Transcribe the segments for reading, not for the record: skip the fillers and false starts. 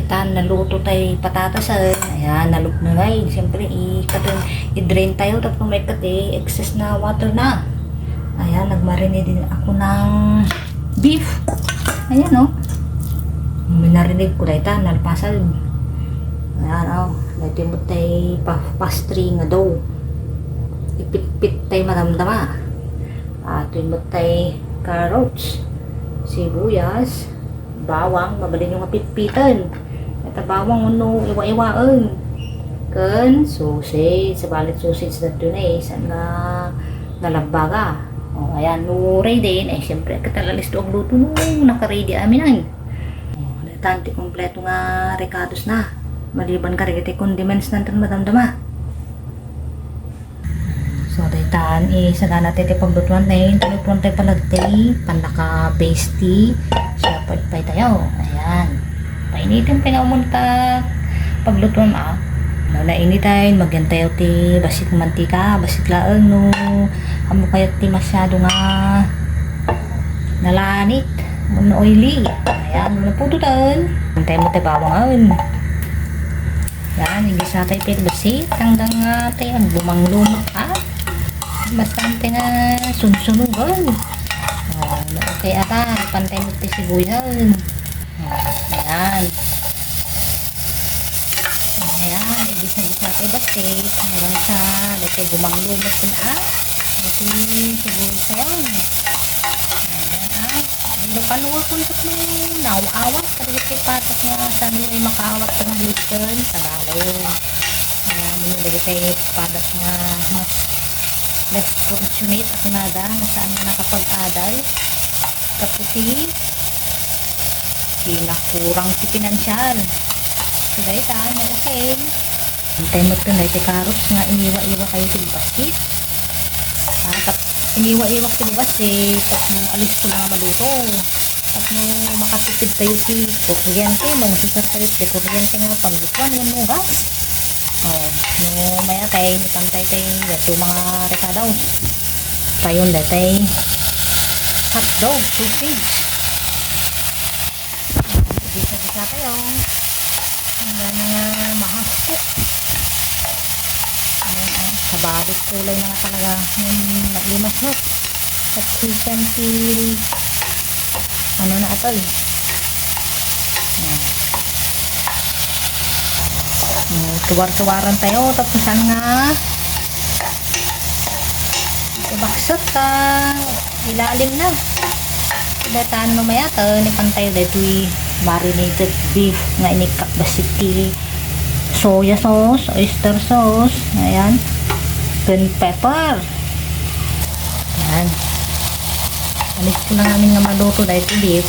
Tan naluto tayo patatas. Ayan, nalug na ngay. Siyempre, i-drain tayo. Tapos may excess na water na. Ayan, nagmarinate din ako ng beef. Ayan, oh. Minarinate ko dahil tan, nalpasan. Ayan, oh. Dahil mo tayo pastry nga daw. Ipit-pit tayo maramdama. At mo tayo carrots, sibuyas, bawang, mabalin yung mapitpitan. At bawang uno, iwa-iwaan. Kan, sausage, sa balit sausage na ito na eh, saan nga nalabaga. O, ayan, no ready din. Eh, siyempre, katalalis ito ang luto no, naka-ready amin ay. O, tanti kompleto nga recados na. Maliban ka rin, condiments na ito madamdama. So, daytan, isaga natin ito paglutuan na yun. Talutuan tayo palagtay, panlaka pasty. Siya, pwede tayo. Ayan. Painitin pa na umunta paglutuan nainit tayo, magyan tayo ti basit mantika, basit laang no. Amo kayo ti masyado nga nalanit, muna oily. Ayan, muna po doon. Antay mo tayo bawang yan, hindi sa tayo pwede basit hanggang tayo bumang-lumot bastante nga sunsunugan. Okay ata, pantay mo tayo sibuyan. Ayan. Ayan, igisa-gisa tayo basit hanggang sa dati bumang-lumot na ito siguro sa'yo. Ayan hindi panuwa kung ito mo nawawat kasi kayo patak nga saan mo ay makawat ka ng gluten sa lalo. Ayan, minulagay tayo patak nga mas less fortunate ako nada na saan nga nakapag-adal kaputi kinakurang si pinansyal. So, dahil okay. Antay mo ito na ito carrots nga iniwa-iwa kayo sa basit. Iniwa-iwa sa basit at nung alis ko lang maluto. At nung makatipid tayo si kuryente, nung susar tayo si kuryente nga panglutuan yun mo gas. Nung maya tayo nipantay tayo ito mga recadaw. Tayon dahil tayo hotdog, sausage. Bisa-bisa tayo. Hanggang nga mahasok. Ayan, sa balik kulay na nga talaga yung naglimasok. At chicken feel ano na ito tuwar-tuwaran tayo tapos saan nga baksot ka ilalim na dataan mamaya ito nipantayo dito marinated beef nga inikak basiti soya sauce, oyster sauce ayan, green pepper ayan alis ko na namin nga maluto dahil beef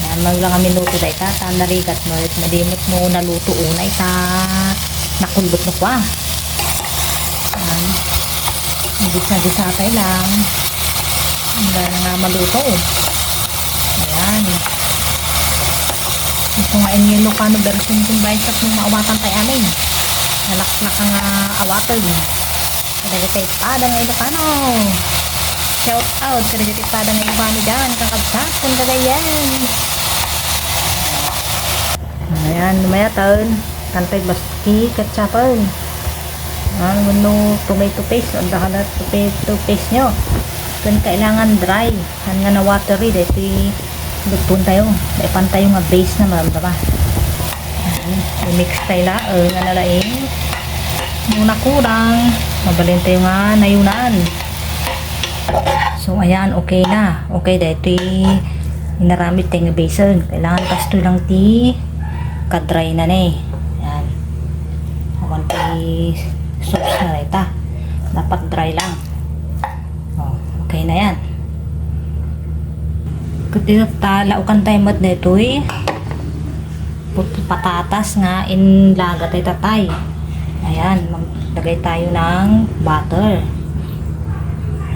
ayan, maglang kami luto dahil narigat mo at malimot mo naluto unay nakulbot mo kwa ayan disa-disa tayo lang hindi na nga maluto ayan ito nga yung Ilocano version kung bayan sa kung maawatan tayo alin nalaklak ang awatan kadagay tayo pada nga Ilocano shout out kadagay tayo pada nga Ilocano dyan kakabsat kung kagayan ayan lumaya taon kantay basti katsapan tomato paste ang dahalat tomato paste nyo kung kailangan dry hanggang na watery dahil lutun tayo daipan tayo nga base na maramdama i-mix tayo la nga nalaing muna kurang mabalin tayo nga nayunan so ayan okay na okay dahil inaramit tayo nga base kailangan pasto lang kadry na ayan awan tayo sauce na ita dapat dry lang okay na yan kaya laukan tayo mat na ito patatas nga inlaga tayo tatay ayan maglagay tayo ng butter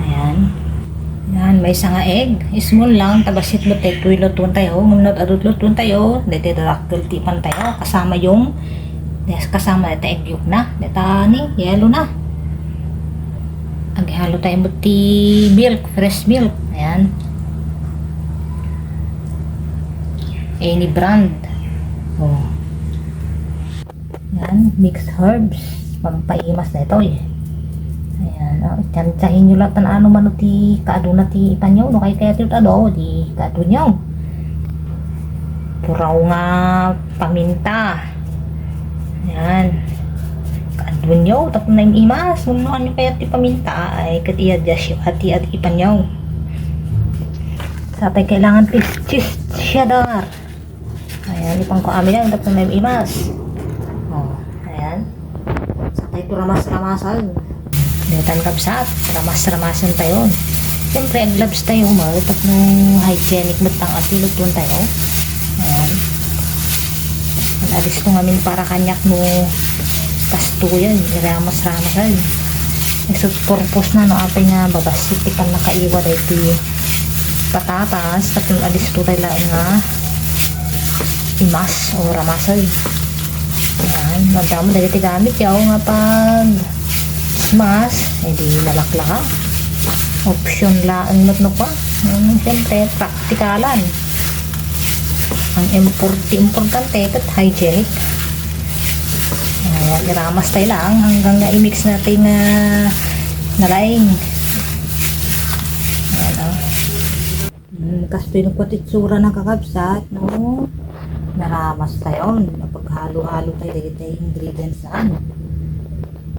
ayan may isang egg small lang tabasit mo tayo lutuan tayo ngunod lutuan tayo dito dakil tipan tayo kasama yung kasama ito egg yolk na dito ni yellow na aghalo tayo mo milk fresh milk ayan any brand Oh. Yan, mixed herbs. Pampaimas na ito eh. Ayan, oh. Tiyantsahin nyo lang tan ano man ti kaado na ti ipanyaw. No, kaya ti ado, di kaado nyaw. Puraw nga paminta. Ayan. Kaado nyaw, tapos na yung imas. Ano nyo kaya ti paminta ay katiya dya hati at ipanyaw. Sa tayo kailangan cheese cheddar. Ayan, ipang ko amin lang, tapos na yung imas. Oh, ayan. Sa tayo ramas-ramasan. Datan kapsat, ramas-ramasan tayo. Siyempre, ang gloves tayo, tapos no hygienic matang at tinutuan tayo. Ayan. Alis to ngamin para kanyak no pasto yan, iramas-ramasan. Isot purpose na no, apay nga babasit, ikan nakaiwa dahi ti patatas, tapos alis to tayo lang nga imas o ramasay. Ayan, magdamo dahil ti gamit yaw nga pag smash, eh di nalaklaka. Option lang no pa. Siyempre, praktikalan. Ang importante ito, hygienic. Ayan, iramas tayo lang hanggang nga i-mix natin na nalaing. Ayan, oh. Kasi pinagpatitsura ng kakabsat, no? Naramas tayo. Napaghalo-halo tayo dito yung ingredients saan.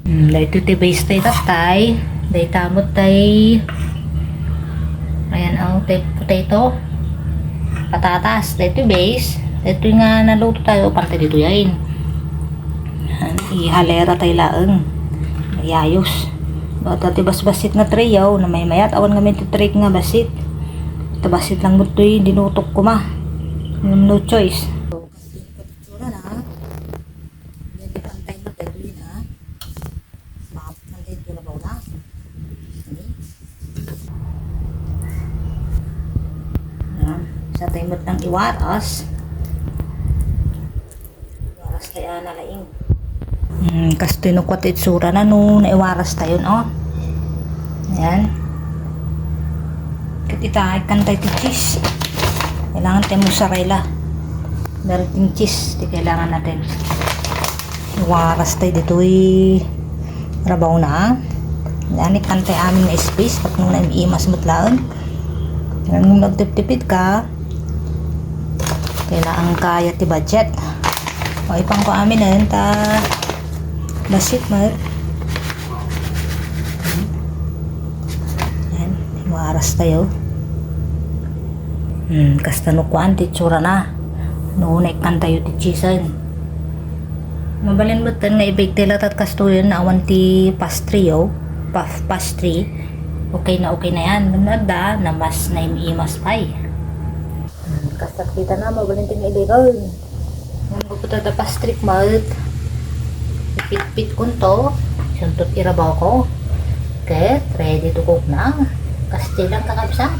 Dito ti base tayo tatay. Dito tamot tayo. Ayan ang potato. Patatas. Dito base. Dito nga naluto tayo. Parte dito yain. Ihalera tayo laang. Ayayos. Dati bas-basit na trayaw na may mayat. Awan nga may titrik nga basit. Ito basit lang mo ito dinutok ko ma. No choice. Sa timot ng iwaras kaya nalaing kasi tinukwat itsura na no naiwaras tayo no. Ayan katita ikan tayo ti cheese, kailangan tayo mozzarella, meron ting cheese di kailangan natin iwaras tayo dito rabaw na. Ayan ikan tayo aming na space pag nung naiimas mutlaan nung nagtiptipid ka kailangan kaya ti budget. O ipang ko amin na ta basit mar. Yan, iwaras tayo. Kasta no kuan ti tsura na. Noon ikan tayo ti chisan. Mabalin mo tan nga i-bake tila tat kasto yun na awan ti pastry yo. Pastry. Okay na yan. Nagda na mas na imas pay. Kasat kita na mabalin ting iligaw. Nang pupunta ta pastry malt. Ipit-pit ko to. Suntot irabaw ko. Okay, ready to cook na. Kastilang kakabsa.